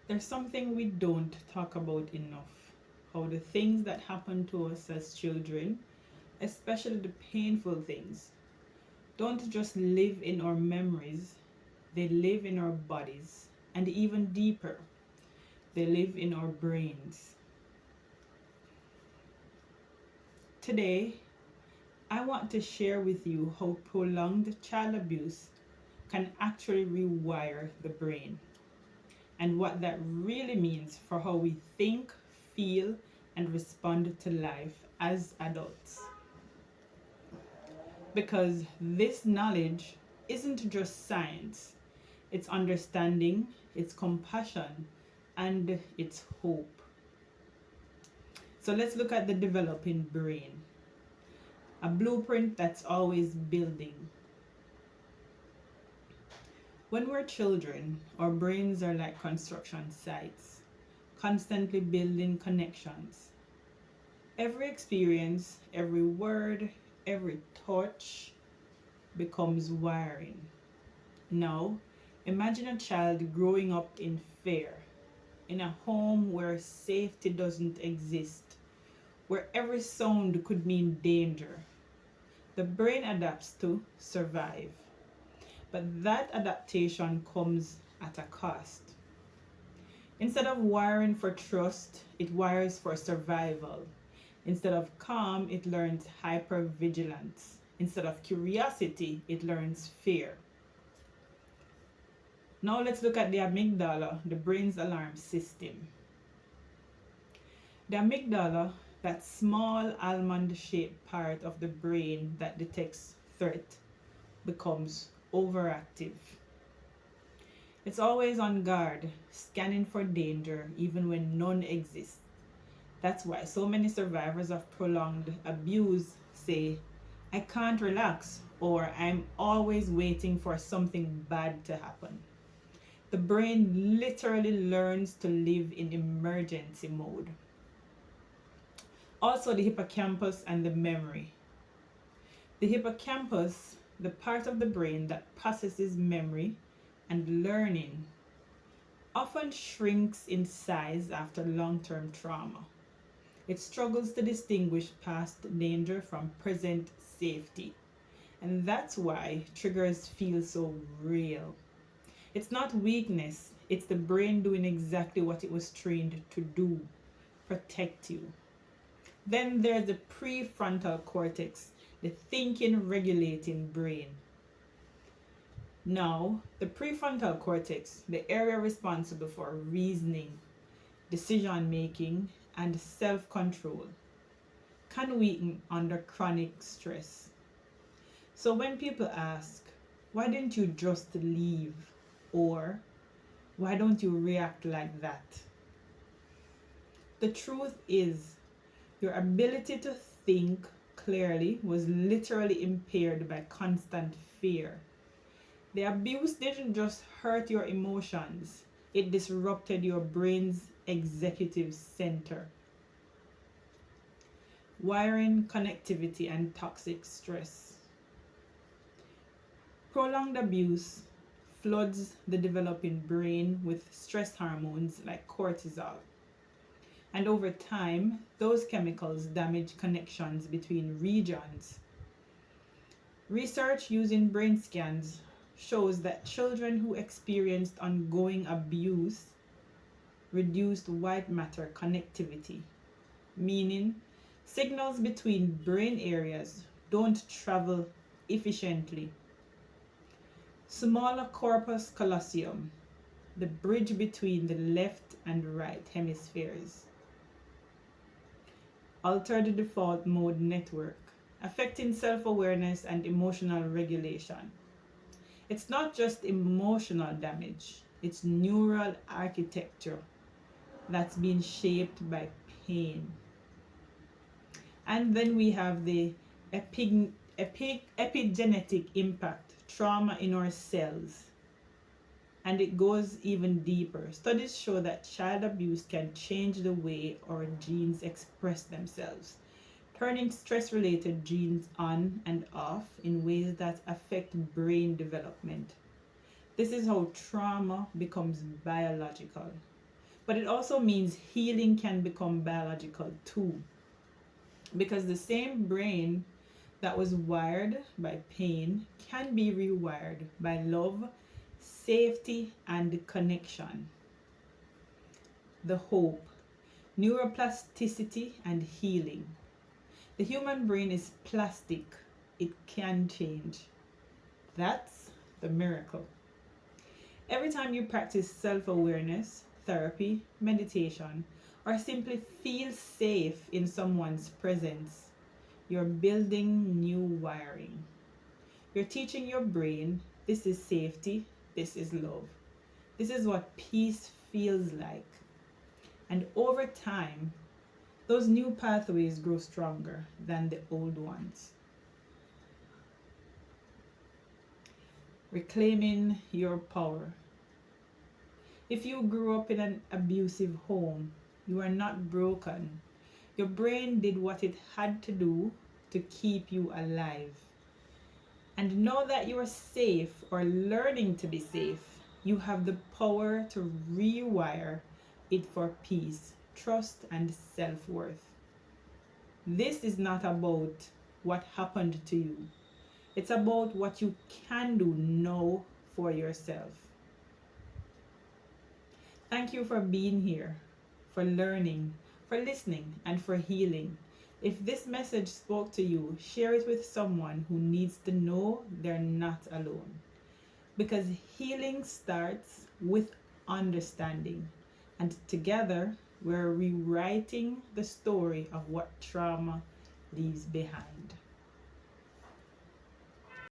There's something we don't talk about enough: how the things that happen to us as children, especially the painful things, don't just live in our memories, they live in our bodies, and even deeper, they live in our brains. Today, I want to share with you how prolonged child abuse can actually rewire the brain, and what that really means for how we think, feel, and respond to life as adults. Because this knowledge isn't just science, it's understanding, it's compassion, and it's hope. So let's look at the developing brain, a blueprint that's always building. When we're children, our brains are like construction sites, constantly building connections. Every experience, every word, every touch becomes wiring. Now, imagine a child growing up in fear, in a home where safety doesn't exist, where every sound could mean danger. The brain adapts to survive, but that adaptation comes at a cost. Instead of wiring for trust, it wires for survival. Instead of calm, it learns hypervigilance. Instead of curiosity, it learns fear. Now let's look at the amygdala, the brain's alarm system. The amygdala, that small almond-shaped part of the brain that detects threat, becomes overactive. It's always on guard, scanning for danger even when none exists. That's why so many survivors of prolonged abuse say, I can't relax, or I'm always waiting for something bad to happen. The brain literally learns to live in emergency mode. Also, the hippocampus and the memory. The hippocampus, the part of the brain that processes memory and learning, often shrinks in size after long term trauma. It struggles to distinguish past danger from present safety. And that's why triggers feel so real. It's not weakness, it's the brain doing exactly what it was trained to do: protect you. Then there's the prefrontal cortex, the thinking, regulating brain. Now, the prefrontal cortex, the area responsible for reasoning, decision making, and self control, can weaken under chronic stress. So when people ask, why didn't you just leave? Or why don't you react like that? The truth is, your ability to think clearly was literally impaired by constant fear. The abuse didn't just hurt your emotions, it disrupted your brain's executive center. Wiring, connectivity, and toxic stress. Prolonged abuse floods the developing brain with stress hormones like cortisol. And over time, those chemicals damage connections between regions. Research using brain scans shows that children who experienced ongoing abuse reduced white matter connectivity, meaning signals between brain areas don't travel efficiently. Smaller corpus callosum, the bridge between the left and right hemispheres, alter the default mode network, affecting self-awareness and emotional regulation. It's not just emotional damage, it's neural architecture that's been shaped by pain. And then we have the epigenetic impact, trauma in our cells. And it goes even deeper. Studies show that child abuse can change the way our genes express themselves, turning stress related genes on and off in ways that affect brain development. This is how trauma becomes biological. But it also means healing can become biological too. Because the same brain that was wired by pain can be rewired by love, safety, and connection. The hope, neuroplasticity, and healing. The human brain is plastic, it can change. That's the miracle. Every time you practice self awareness, therapy, meditation, or simply feel safe in someone's presence, you're building new wiring. You're teaching your brain this is safety, this is love, this is what peace feels like. And over time, those new pathways grow stronger than the old ones. Reclaiming your power. If you grew up in an abusive home, you are not broken. Your brain did what it had to do to keep you alive. And know that you are safe or learning to be safe. You have the power to rewire it for peace, trust, and self worth. This is not about what happened to you, it's about what you can do now for yourself. Thank you for being here, for learning, for listening, and for healing. If this message spoke to you, share it with someone who needs to know they're not alone. Because healing starts with understanding, and together we're rewriting the story of what trauma leaves behind.